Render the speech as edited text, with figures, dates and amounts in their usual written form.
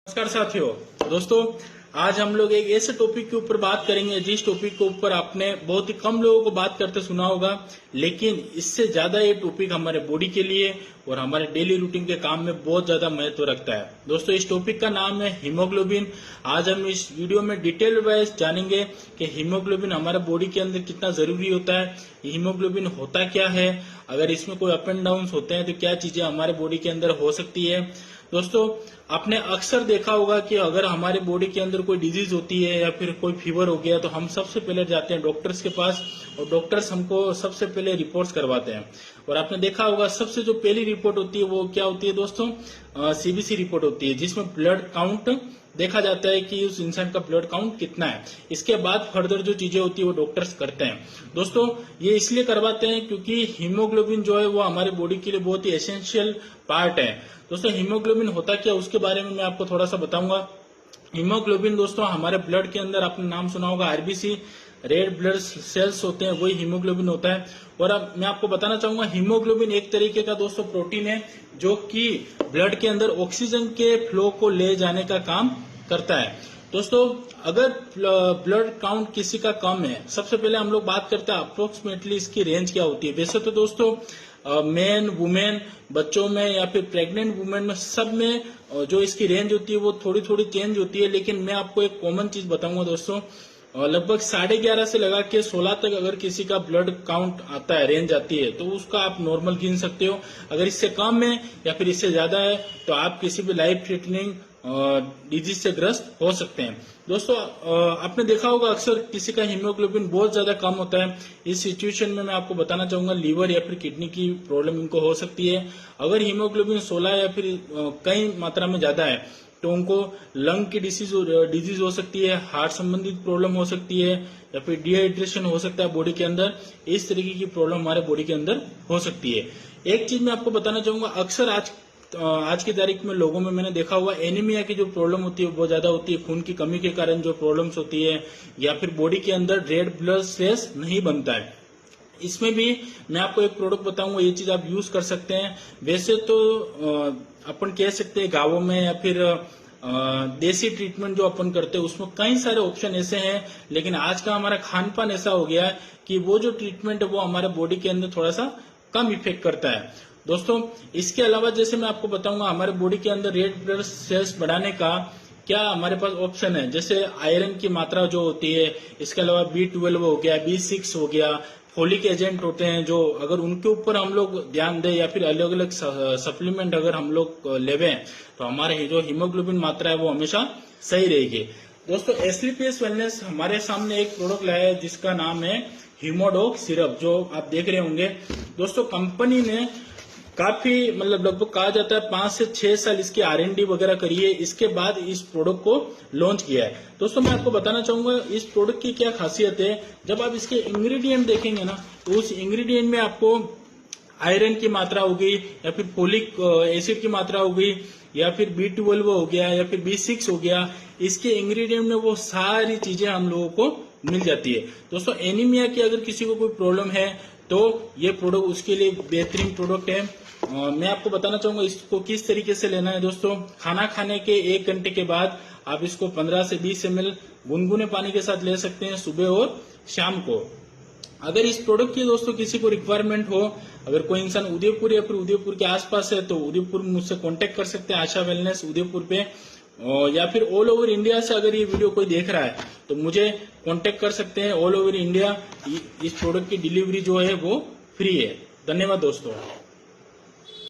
नमस्कार साथियों। दोस्तों, आज हम लोग एक ऐसे टॉपिक के ऊपर बात करेंगे जिस टॉपिक के ऊपर आपने बहुत ही कम लोगों को बात करते सुना होगा, लेकिन इससे ज्यादा ये टॉपिक हमारे बॉडी के लिए और हमारे डेली रूटीन के काम में बहुत ज्यादा महत्व रखता है। दोस्तों, इस टॉपिक का नाम है हीमोग्लोबिन। आज हम इस वीडियो में डिटेल वाइज जानेंगे कि हीमोग्लोबिन हमारे बॉडी के अंदर कितना जरूरी होता है, हीमोग्लोबिन होता क्या है, अगर इसमें कोई अप एंड डाउन होते हैं तो क्या चीजें हमारे बॉडी के अंदर हो सकती है। दोस्तों, आपने अक्सर देखा होगा कि अगर हमारे बॉडी के अंदर कोई डिजीज होती है या फिर कोई फीवर हो गया तो हम सबसे पहले जाते हैं डॉक्टर्स के पास और डॉक्टर्स हमको सबसे पहले रिपोर्ट्स करवाते हैं। और आपने देखा होगा सबसे जो पहली रिपोर्ट होती है वो क्या होती है दोस्तों, सीबीसी रिपोर्ट होती है, जिसमें ब्लड काउंट देखा जाता है कि उस इंसान का ब्लड काउंट कितना है। इसके बाद फर्दर जो चीजें होती है वो डॉक्टर्स करते हैं। दोस्तों, ये इसलिए करवाते हैं क्योंकि हीमोग्लोबिन जो है वो हमारे बॉडी के लिए बहुत ही एसेंशियल पार्ट है। दोस्तों, हीमोग्लोबिन होता क्या उसके बारे में मैं आपको थोड़ा सा बताऊंगा। हीमोग्लोबिन दोस्तों हमारे ब्लड के अंदर, आपने नाम सुना होगा आरबीसी, रेड ब्लड सेल्स होते हैं, वही हीमोग्लोबिन होता है। और अब मैं आपको बताना चाहूंगा, हीमोग्लोबिन एक तरीके का दोस्तों प्रोटीन है जो कि ब्लड के अंदर ऑक्सीजन के फ्लो को ले जाने का काम करता है। दोस्तों, अगर ब्लड काउंट किसी का कम है, सबसे पहले हम लोग बात करते हैं अप्रोक्सीमेटली इसकी रेंज क्या होती है। वैसे तो दोस्तों मेन, वुमेन, बच्चों में या फिर प्रेग्नेंट वुमेन में, सब में जो इसकी रेंज होती है वो थोड़ी थोड़ी चेंज होती है। लेकिन मैं आपको एक कॉमन चीज बताऊंगा दोस्तों, लगभग 11.5 से लगा के 16 तक अगर किसी का ब्लड काउंट आता है, रेंज आती है, तो उसका आप नॉर्मल गिन सकते हो। अगर इससे कम है या फिर इससे ज्यादा है तो आप किसी भी लाइफ थ्रेटनिंग डिजीज से ग्रस्त हो सकते हैं। दोस्तों, आपने देखा होगा अक्सर किसी का हीमोग्लोबिन बहुत ज्यादा कम होता है। इस सिचुएशन में मैं आपको बताना चाहूंगा लीवर या फिर किडनी की प्रॉब्लम इनको हो सकती है। अगर हीमोग्लोबिन 16 या फिर कई मात्रा में ज्यादा है तो उनको लंग की डिजीज हो सकती है, हार्ट संबंधित प्रॉब्लम हो सकती है, या फिर डिहाइड्रेशन हो सकता है बॉडी के अंदर। इस तरीके की प्रॉब्लम हमारे बॉडी के अंदर हो सकती है। एक चीज मैं आपको बताना चाहूंगा, अक्सर आज की तारीख में लोगों में मैंने देखा हुआ एनीमिया की जो प्रॉब्लम होती है बहुत ज्यादा होती है। खून की कमी के कारण जो प्रॉब्लम्स होती है, या फिर बॉडी के अंदर रेड ब्लड सेल्स नहीं बनता है। इसमें भी मैं आपको एक प्रोडक्ट बताऊंगा, ये चीज आप यूज कर सकते हैं। वैसे तो अपन कह सकते हैं गांवों में या फिर देसी ट्रीटमेंट जो अपन करते हैं उसमें कई सारे ऑप्शन ऐसे हैं, लेकिन आज का हमारा खान पान ऐसा हो गया है कि वो जो ट्रीटमेंट है वो हमारे बॉडी के अंदर थोड़ा सा कम इफेक्ट करता है। दोस्तों, इसके अलावा जैसे मैं आपको बताऊंगा हमारे बॉडी के अंदर रेड ब्लड सेल्स बढ़ाने का क्या हमारे पास ऑप्शन है। जैसे आयरन की मात्रा जो होती है, इसके अलावा B12 हो गया, B6 हो गया, फोलिक एजेंट होते हैं, जो अगर उनके ऊपर हम लोग ध्यान दें या फिर अलग अलग सप्लीमेंट अगर हम लोग लेवें तो हमारे जो हीमोग्लोबिन मात्रा है वो हमेशा सही रहेगी। दोस्तों, एसलीपीएस वेलनेस हमारे सामने एक प्रोडक्ट लाया है जिसका नाम है हीमोडॉक सिरप, जो आप देख रहे होंगे। दोस्तों, कंपनी ने काफी लगभग कहा जाता है 5 से 6 साल इसकी R&D वगैरह करी है, इसके बाद इस प्रोडक्ट को लॉन्च किया है। दोस्तों, मैं आपको बताना चाहूंगा इस प्रोडक्ट की क्या खासियत है। जब आप इसके इंग्रेडिएंट देखेंगे ना, तो उस इंग्रेडिएंट में आपको आयरन की मात्रा हो गई, या फिर फोलिक एसिड की मात्रा हो गई, या फिर B12 हो गया, या फिर B6 हो गया, इसके इंग्रेडिएंट में वो सारी चीजें हम लोगों को मिल जाती है। दोस्तों, एनीमिया की अगर किसी को कोई प्रॉब्लम है तो ये प्रोडक्ट उसके लिए बेहतरीन प्रोडक्ट है। मैं आपको बताना चाहूंगा इसको किस तरीके से लेना है। दोस्तों, खाना खाने के 1 घंटे के बाद आप इसको 15 से 20 ml गुनगुने पानी के साथ ले सकते हैं, सुबह और शाम को। अगर इस प्रोडक्ट की दोस्तों किसी को रिक्वायरमेंट हो, अगर कोई इंसान उदयपुर या फिर उदयपुर के आसपास है तो उदयपुर मुझसे कांटेक्ट कर सकते हैं, आशा वेलनेस उदयपुर पे, या फिर ऑल ओवर इंडिया से अगर ये वीडियो कोई देख रहा है तो मुझे कांटेक्ट कर सकते हैं। ऑल ओवर इंडिया इस प्रोडक्ट की डिलीवरी जो है वो फ्री है। धन्यवाद दोस्तों।